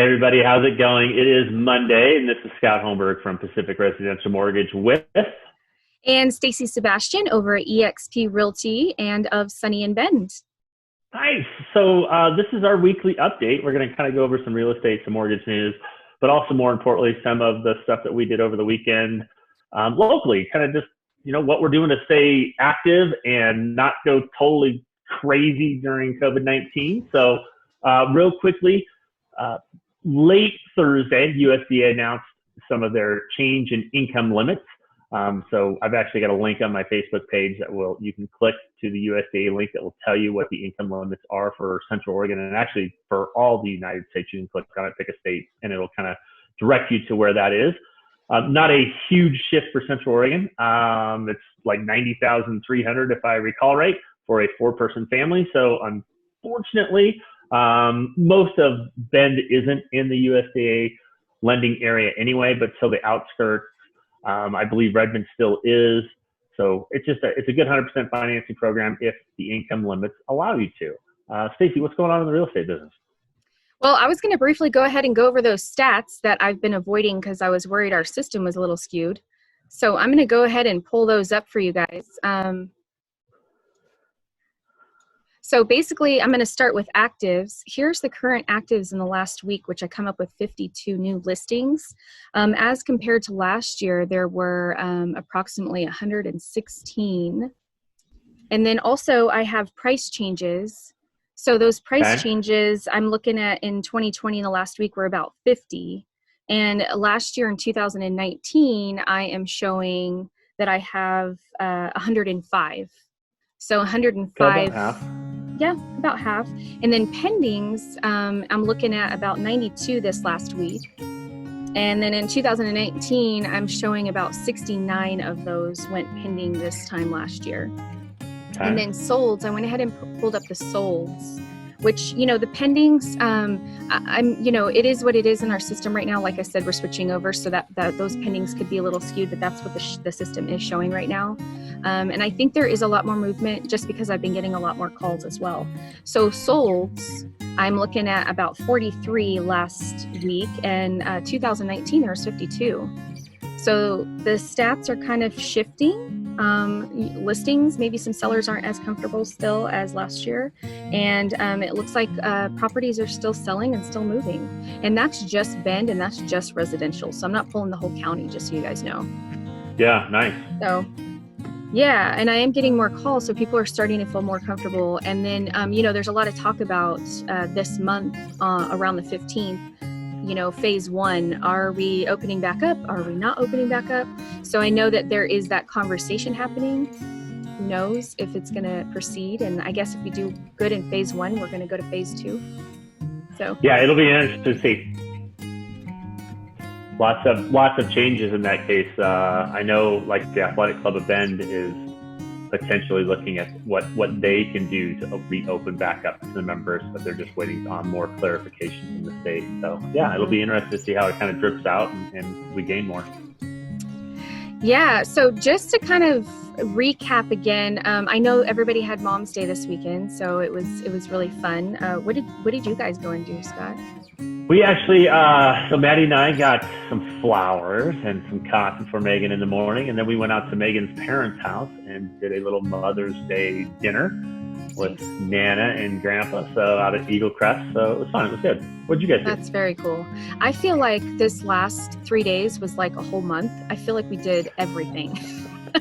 Everybody, how's it going? It is Monday, and this is Scott.Holmberg from Pacific Residential Mortgage with and Stacey Sebastian over at eXp Realty and of Sunny and Bend. Nice. So this is our weekly update. We're going to kind of go over some real estate, some mortgage news, but also more importantly, some of the stuff that we did over the weekend locally, kind of just, what we're doing to stay active and not go totally crazy during COVID-19. So real quickly, late Thursday, USDA announced some of their change in income limits. So I've actually got a link on my Facebook page that you can click to the USDA link that will tell you what the income limits are for Central Oregon, and actually for all the United States. You can click on it, pick a state, and it'll kind of direct you to where that is. Not a huge shift for Central Oregon. It's like $90,300 if I recall right for a 4-person family. So unfortunately, most of Bend isn't in the USDA lending area anyway, but so the outskirts, I believe Redmond still is. So it's a good 100% financing program if the income limits allow you to. Stacey, what's going on in the real estate business? Well, I was going to briefly go ahead and go over those stats that I've been avoiding because I was worried our system was a little skewed. So I'm going to go ahead and pull those up for you guys. So basically, I'm going to start with actives. Here's the current actives in the last week, which I come up with 52 new listings. As compared to last year, there were approximately 116. And then also I have price changes. So those price changes I'm looking at in 2020 in the last week were about 50. And last year in 2019, I am showing that I have 105. So 105. About half. Yeah, about half. And then pendings, I'm looking at about 92 this last week. And then in 2019, I'm showing about 69 of those went pending this time last year. Okay. And then solds, I went ahead and pulled up the solds, which, the pendings, it is what it is in our system right now. Like I said, we're switching over so that those pendings could be a little skewed, but that's what the system is showing right now. And I think there is a lot more movement just because I've been getting a lot more calls as well. So solds, I'm looking at about 43 last week, and 2019 there was 52. So the stats are kind of shifting. Listings, maybe some sellers aren't as comfortable still as last year. And it looks like properties are still selling and still moving. And that's just Bend, and that's just residential. So I'm not pulling the whole county, just so you guys know. Yeah, nice. So, yeah, and I am getting more calls, so people are starting to feel more comfortable. And then, there's a lot of talk about this month around the 15th. Phase 1, are we opening back up? Are we not opening back up? So I know that there is that conversation happening. Who knows if it's going to proceed? And I guess if we do good in phase 1, we're going to go to phase 2. So yeah, it'll be interesting to see. Lots of changes in that case. I know, like the Athletic Club of Bend is potentially looking at what they can do to reopen back up to the members, but they're just waiting on more clarification from the state. So yeah, it'll be interesting to see how it kind of drips out and we gain more. Yeah, so just to kind of recap again, I know everybody had Mom's Day this weekend, so it was really fun. What did you guys go and do, Scott? We actually, so Maddie and I got some flowers and some coffee for Megan in the morning, and then we went out to Megan's parents' house and did a little Mother's Day dinner with Nana and Grandpa, so out at Eagle Crest. So it was fun. It was good. What did you guys do? That's very cool. I feel like this last 3 days was like a whole month. I feel like we did everything. I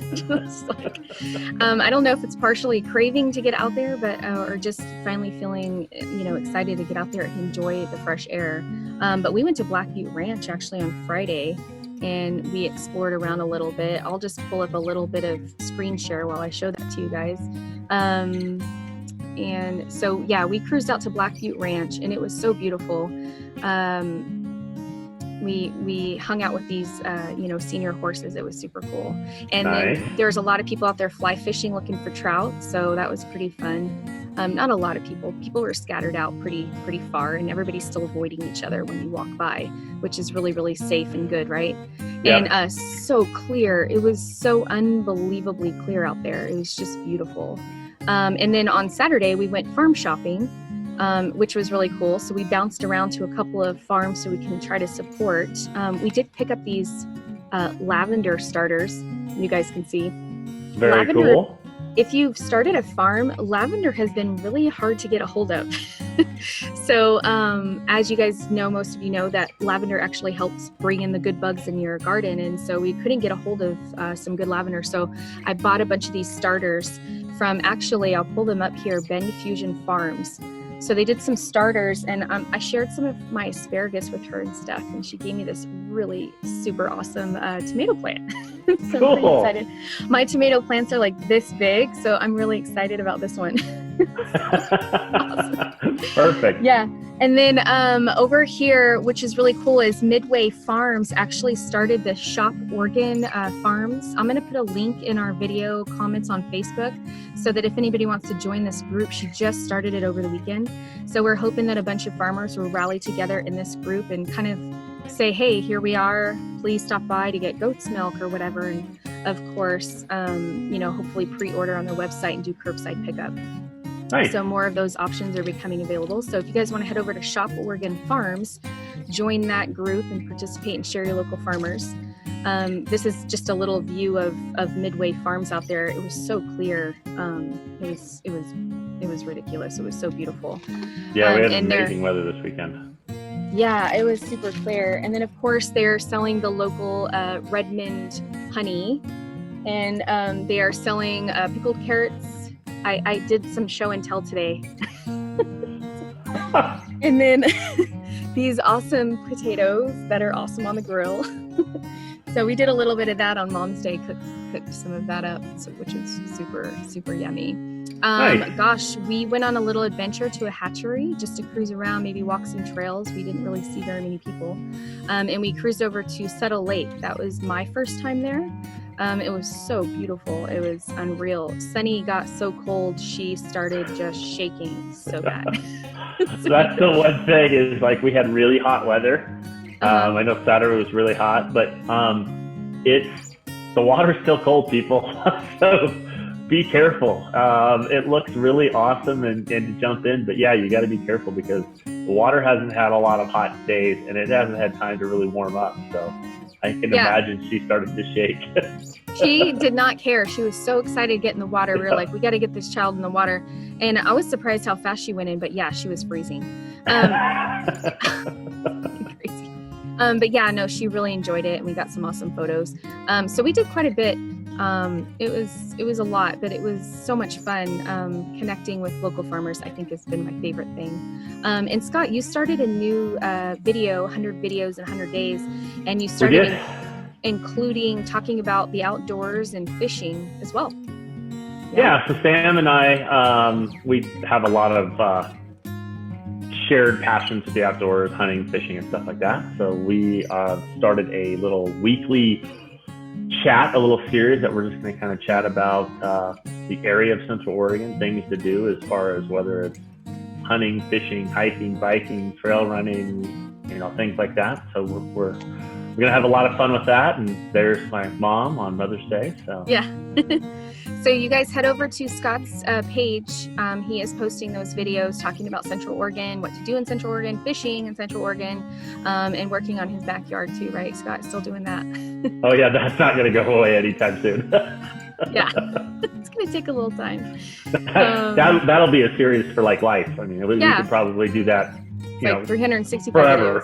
don't know if it's partially craving to get out there, but or just finally feeling, excited to get out there and enjoy the fresh air. But we went to Black Butte Ranch actually on Friday, and we explored around a little bit. I'll just pull up a little bit of screen share while I show that to you guys. And so, yeah, we cruised out to Black Butte Ranch, and it was so beautiful. We hung out with these, senior horses. It was super cool. And nice. Then there's a lot of people out there fly fishing looking for trout. So that was pretty fun. Not a lot of people. People were scattered out pretty far, and everybody's still avoiding each other when you walk by, which is really, really safe and good, right? Yep. And so clear. It was so unbelievably clear out there. It was just beautiful. And then on Saturday, we went farm shopping. which was really cool. So we bounced around to a couple of farms so we can try to support. We did pick up these lavender starters. You guys can see. Very lavender, cool. If you've started a farm, lavender has been really hard to get a hold of. So as you guys know, most of you know that lavender actually helps bring in the good bugs in your garden. And so we couldn't get a hold of some good lavender. So I bought a bunch of these starters from, actually, I'll pull them up here, Bend Fusion Farms. So they did some starters, and I shared some of my asparagus with her and stuff, and she gave me this really super awesome tomato plant. So Cool. I'm pretty excited. My tomato plants are like this big, so I'm really excited about this one. Awesome. Perfect. Yeah. And then over here, which is really cool, is Midway Farms actually started the Shop Organ Farms. I'm going to put a link in our video comments on Facebook so that if anybody wants to join this group, she just started it over the weekend. So we're hoping that a bunch of farmers will rally together in this group and kind of say, hey, here we are, please stop by to get goat's milk or whatever. And of course, hopefully pre-order on their website and do curbside pickup. Nice. So more of those options are becoming available. So if you guys want to head over to Shop Oregon Farms, join that group and participate and share your local farmers. This is just a little view of Midway Farms out there. It was so clear. It was ridiculous. It was so beautiful. Yeah, we had amazing weather this weekend. Yeah, it was super clear. And then of course they're selling the local Redmond honey, and they are selling pickled carrots. I did some show and tell today. And then these awesome potatoes that are awesome on the grill. So we did a little bit of that on Mom's Day, cooked some of that up, which is super, super yummy. Nice. Gosh, we went on a little adventure to a hatchery just to cruise around, maybe walk some trails. We didn't really see very many people. And we cruised over to Settle Lake. That was my first time there. It was so beautiful. It was unreal. Sunny got so cold, she started just shaking so bad. That's the one thing is, like, we had really hot weather. I know Saturday was really hot, but the water's still cold, people. So be careful. It looks really awesome and to jump in, but yeah, you got to be careful because the water hasn't had a lot of hot days and it hasn't had time to really warm up. So I can imagine she started to shake. She did not care. She was so excited to get in the water. We were like, we got to get this child in the water. And I was surprised how fast she went in, but yeah, she was freezing. Crazy. But yeah, no, she really enjoyed it and we got some awesome photos. So we did quite a bit. It was a lot, but it was so much fun. Connecting with local farmers, I think, has been my favorite thing. And Scott, you started a new video, 100 videos in 100 days, and you started including talking about the outdoors and fishing as well. Yeah, so Sam and I, we have a lot of shared passions for the outdoors, hunting, fishing, and stuff like that. So we started a little weekly chat, a little series that we're just going to kind of chat about the area of Central Oregon, things to do as far as whether it's hunting, fishing, hiking, biking, trail running, things like that. So we're going to have a lot of fun with that. And there's my mom on Mother's Day. So yeah. So you guys head over to Scott's page. He is posting those videos talking about Central Oregon, what to do in Central Oregon, fishing in Central Oregon, and working on his backyard too, right? Scott, still doing that? Oh yeah, that's not going to go away anytime soon. Yeah, it's going to take a little time. That'll be a series for like life. I mean, we could probably do that. Like 365 forever.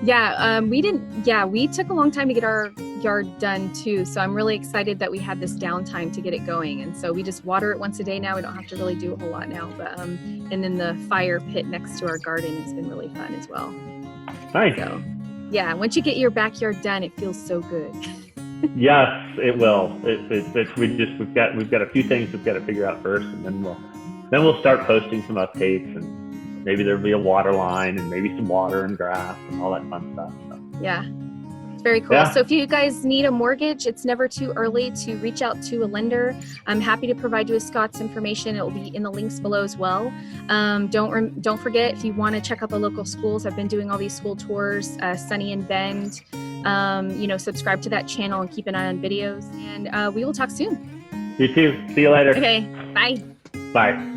Yeah, we took a long time to get our yard done too. So I'm really excited that we had this downtime to get it going. And so we just water it once a day now. We don't have to really do a whole lot now. But and then the fire pit next to our garden has been really fun as well. Nice. So yeah, once you get your backyard done, it feels so good. Yes, it will. We've got a few things we've got to figure out first, and then we'll start posting some updates, and maybe there'll be a water line and maybe some water and grass and all that fun stuff. So. Yeah. It's very cool. Yeah. So if you guys need a mortgage, it's never too early to reach out to a lender. I'm happy to provide you with Scott's information. It will be in the links below as well. Don't forget, if you want to check out the local schools, I've been doing all these school tours, Sunny and Bend. Subscribe to that channel and keep an eye on videos. And we will talk soon. You too. See you later. Okay. Bye. Bye.